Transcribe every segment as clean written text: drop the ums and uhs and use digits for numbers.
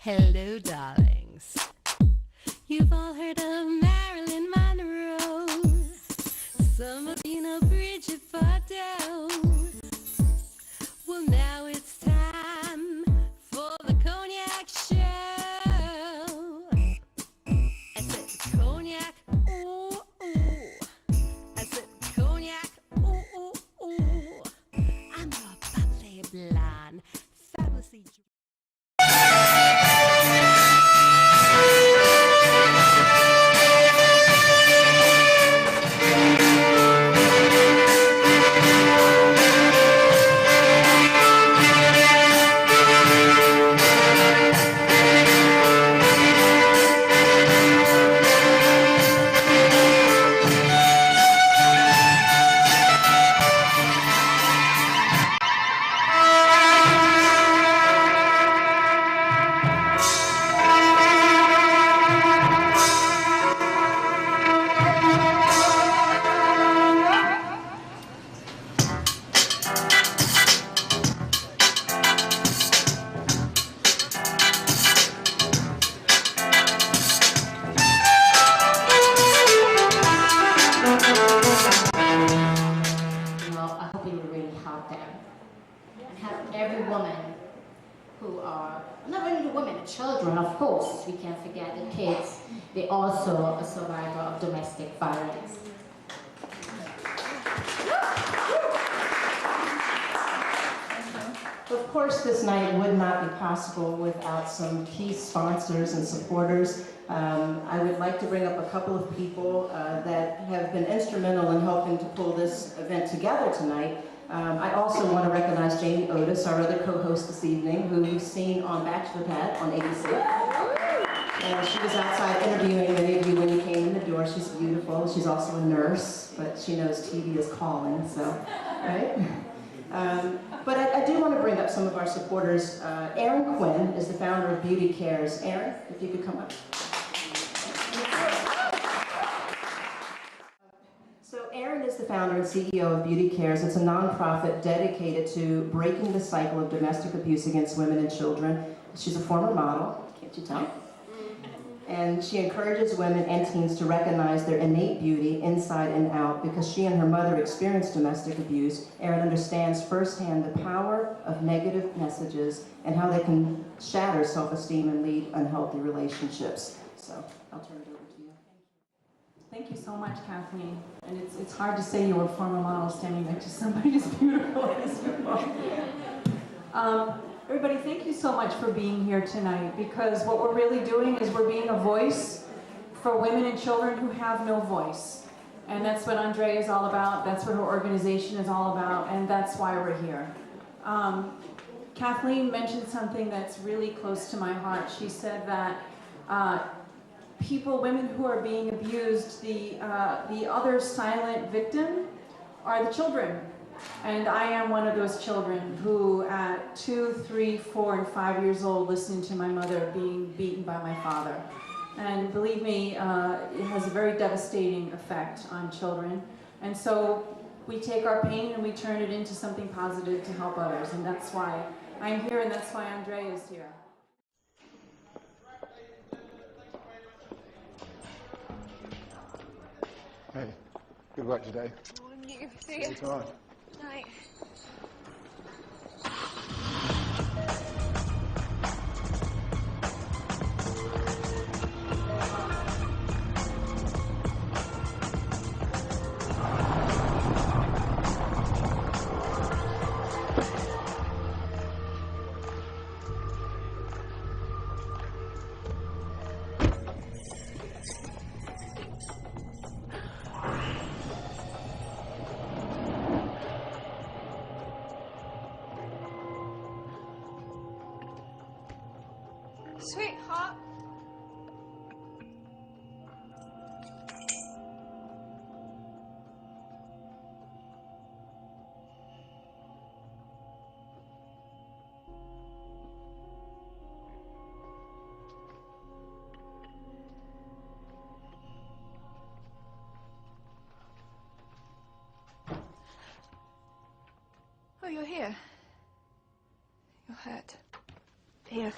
Hello, darlings. You've all heard of Marilyn Monroe. Some have seen a Bridget Bardot. Well, now it's time for the Cognac Show. I said cognac, ooh, ooh. I said cognac, ooh, ooh, ooh. I'm your bubbly blonde, fabulously. Children, of course, we can't forget the kids. They're also a survivor of domestic violence. Of course, this night would not be possible without some key sponsors and supporters. I would like to bring up a couple of people that have been instrumental in helping to pull this event together tonight. I also want to recognize Jamie Otis, our other co-host this evening, who you've seen on Bachelor Pad on ABC. And she was outside interviewing many of you when you came in the door. She's beautiful. She's also a nurse, but she knows TV is calling, so, right? But I do want to bring up some of our supporters. Ayrn Quinn is the founder of Beauty Cares. Ayrn, if you could come up. So Ayrn is the founder and CEO of Beauty Cares. It's a nonprofit dedicated to breaking the cycle of domestic abuse against women and children. She's a former model, can't you tell? And she encourages women and teens to recognize their innate beauty inside and out. Because she and her mother experienced domestic abuse, Ayrn understands firsthand the power of negative messages and how they can shatter self-esteem and lead unhealthy relationships. So I'll turn it over to you. Thank you so much, Kathleen. And it's hard to say you're a former model standing next to somebody as beautiful as you are. Everybody, thank you so much for being here tonight, because what we're really doing is we're being a voice for women and children who have no voice. And that's what Andrea is all about, that's what her organization is all about, and that's why we're here. Kathleen mentioned something that's really close to my heart. She said that women who are being abused, the other silent victim are the children. And I am one of those children who at 2, 3, 4, and 5 years old listened to my mother being beaten by my father. And believe me, it has a very devastating effect on children. And so we take our pain and we turn it into something positive to help others. And that's why I'm here, and that's why Andrea is here. Hey, good work today. Morning, you. See you. Come on. Night. Sweetheart. You're here. You're hurt. Here.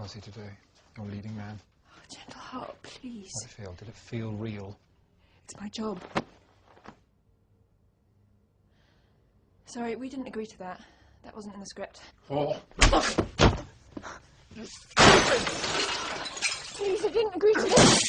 Was he today? Your leading man? Oh, gentle heart, please. How did it feel? Did it feel real? It's my job. Sorry, we didn't agree to that. That wasn't in the script. Oh! Please, I didn't agree to this.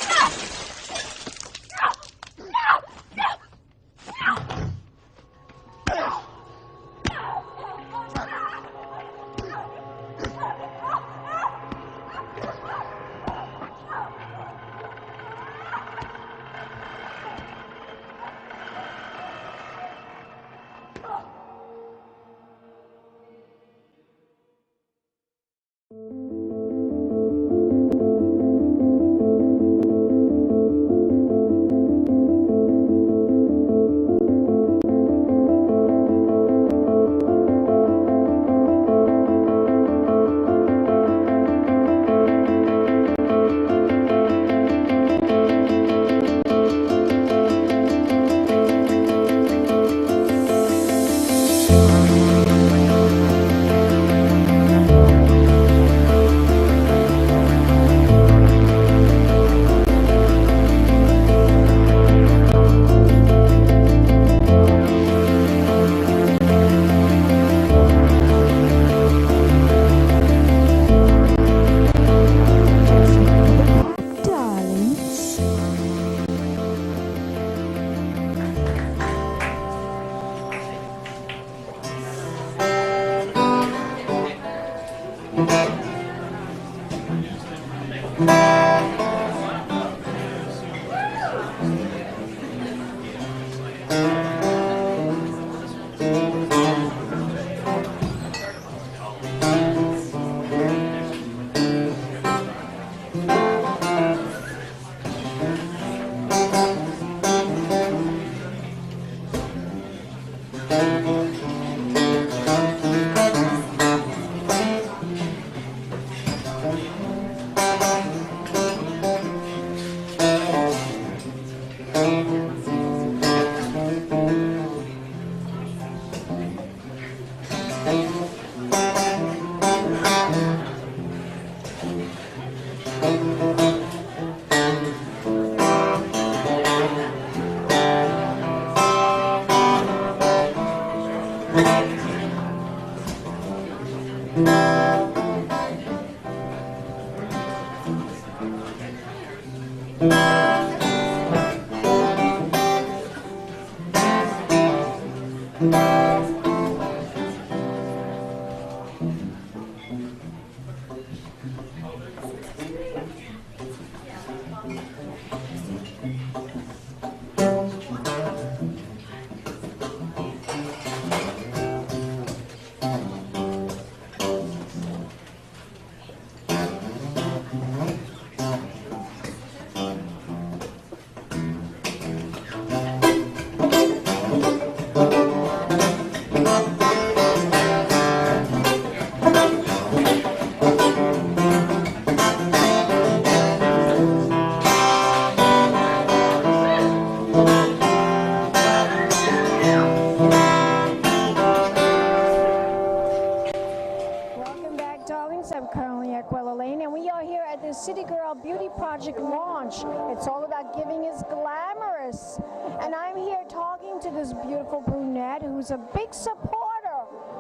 Cognac Wellerlane, and we are here at the City Girl Beauty Project launch. It's all about giving is glamorous. And I'm here talking to this beautiful brunette who's a big supporter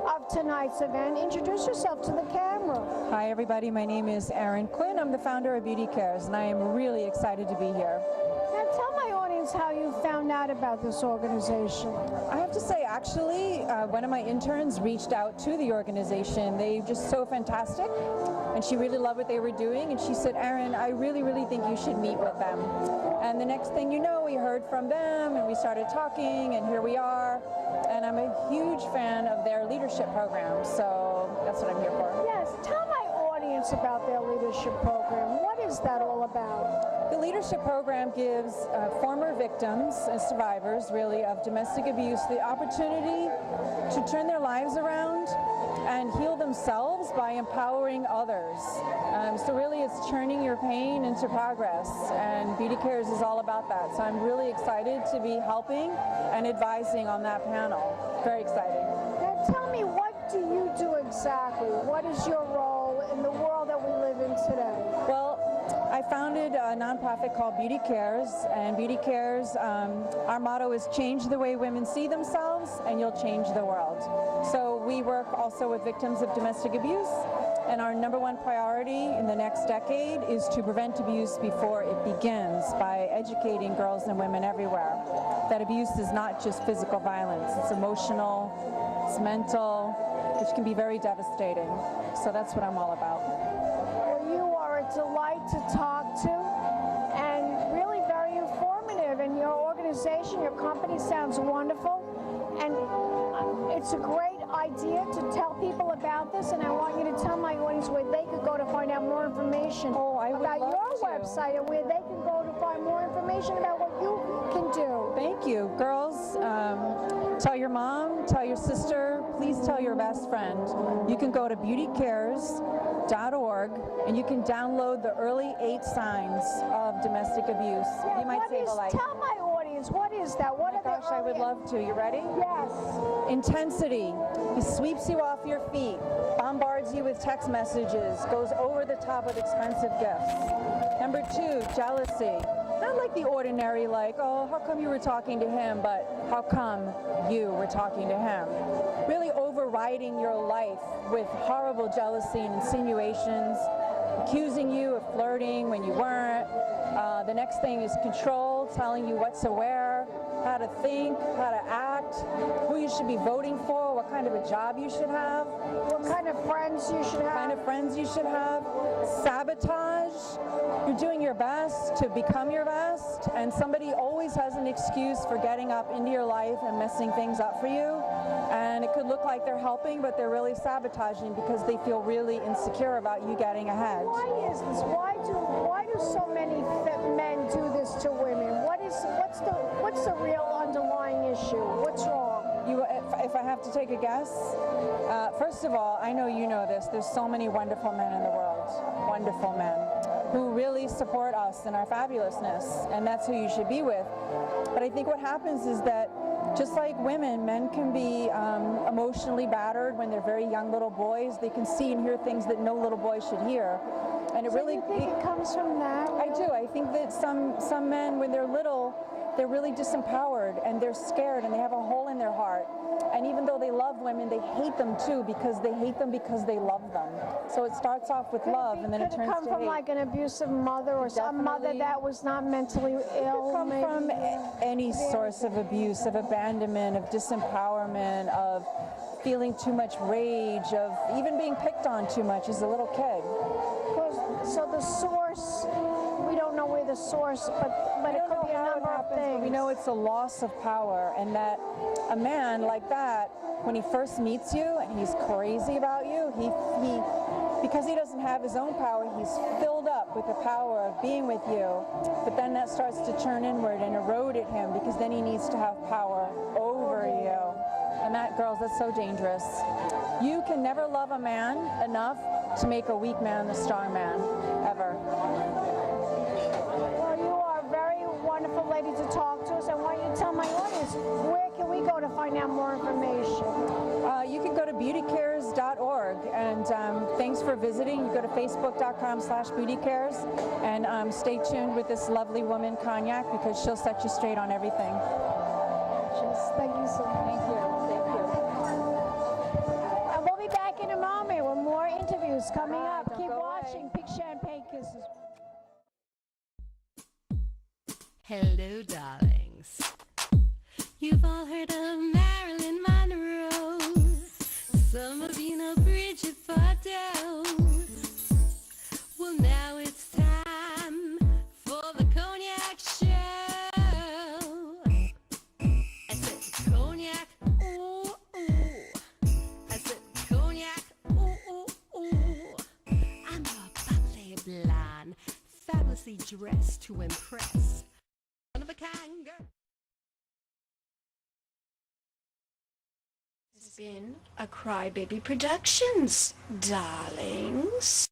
of tonight's event. Introduce yourself to the camera. Hi everybody, my name is Ayrn Quinn. I'm the founder of Beauty Cares, and I am really excited to be here. Now tell my audience how you found out about this organization. I have to say, actually, one of my interns reached out to the organization. They're just so fantastic, and she really loved what they were doing, and she said, Ayrn, I really think you should meet with them. And the next thing you know, we heard from them, and we started talking, and here we are. And I'm a huge fan of their leadership program, so that's what I'm here for. Yes, tell my audience about their leadership program. What is that all about? The leadership program gives former victims and survivors, really, of domestic abuse the opportunity to turn their lives around and heal themselves by empowering others. So really it's turning your pain into progress, and Beauty Cares is all about that. So I'm really excited to be helping and advising on that panel. Very exciting. Now tell me, what do you do exactly? What is your role in the world that we live in today? Well, I founded a nonprofit called Beauty Cares, and Beauty Cares, our motto is change the way women see themselves and you'll change the world. So we work also with victims of domestic abuse, and our #1 priority in the next decade is to prevent abuse before it begins by educating girls and women everywhere that abuse is not just physical violence, it's emotional, it's mental, which can be very devastating. So that's what I'm all about. Well, you are a delight to talk to and really very informative. And your organization, your company sounds wonderful. And it's a great idea to tell people about this. And I want you to tell my audience where they could go to find out more information about your website and where they can go to find more information about what you can do. Thank you. Girls, tell your mom, tell your sister, please tell your best friend. You can go to beautycares.org and you can download the early 8 signs of domestic abuse. Yeah, you might save a life. Tell my audience, what is that? What Oh my gosh, I would love to. You ready? Yes. Intensity. He sweeps you off your feet, bombards you with text messages, goes over the top with expensive gifts. Number 2, jealousy. Not like the ordinary, like, oh, how come you were talking to him, but how come you were talking to him? Really overriding your life with horrible jealousy and insinuations, accusing you of flirting when you weren't. The next thing is control, telling you what to wear, how to think, how to act, who you should be voting for, what kind of a job you should have. What kind of friends you should have. What kind of friends you should have. Sabotage. You're doing your best to become your best, and somebody always has an excuse for getting up into your life and messing things up for you. And it could look like they're helping, but they're really sabotaging because they feel really insecure about you getting ahead. Why is this? Why do so many men do this to women? What's the real underlying issue? What's wrong? If I have to take a guess, first of all, I know you know this. There's so many wonderful men in the world, wonderful men, who really support us in our fabulousness, and that's who you should be with. But I think what happens is that just like women, men can be emotionally battered when they're very young little boys. They can see and hear things that no little boy should hear. And So you think it comes from that? I do. I think that some men, when they're little, they're really disempowered and they're scared and they have a hole in their heart. And even though they love women, they hate them too because they hate them because they love them. So it starts off with love and then it turns to hate. Could it come from like an abusive mother or some mother that was not mentally ill? It could come from any source of abuse, of abandonment, of disempowerment, of feeling too much rage, of even being picked on too much as a little kid. So the source, we don't know where the source, but it could be a number of things. We know it's a loss of power, and that a man like that, when he first meets you and he's crazy about you, because he doesn't have his own power, he's filled up with the power of being with you, but then that starts to turn inward and erode at him because then he needs to have power over you. And that, girls, that's so dangerous. You can never love a man enough to make a weak man a strong man, ever. Well, you are a very wonderful lady to talk to us. I want you to tell my audience, where can we go to find out more information? You can go to beautycares.org, and thanks for visiting. You go to facebook.com/beautycares, and stay tuned with this lovely woman, Cognac, because she'll set you straight on everything. Thank you so much. Thank you. And we'll be back in a moment with more interviews coming up. Don't Keep go watching away. Big Champagne Kisses. Hello, darlings. You've all heard of Marilyn Monroe. Some of you know Bridget Bardot. Well, now it's time for the Cognac Show. I said cognac, ooh, ooh. I said cognac, ooh, ooh, ooh. I'm a bubbly blonde, fabulously dressed to impress. One of a kind girl. It's been a Crybaby Productions, darlings.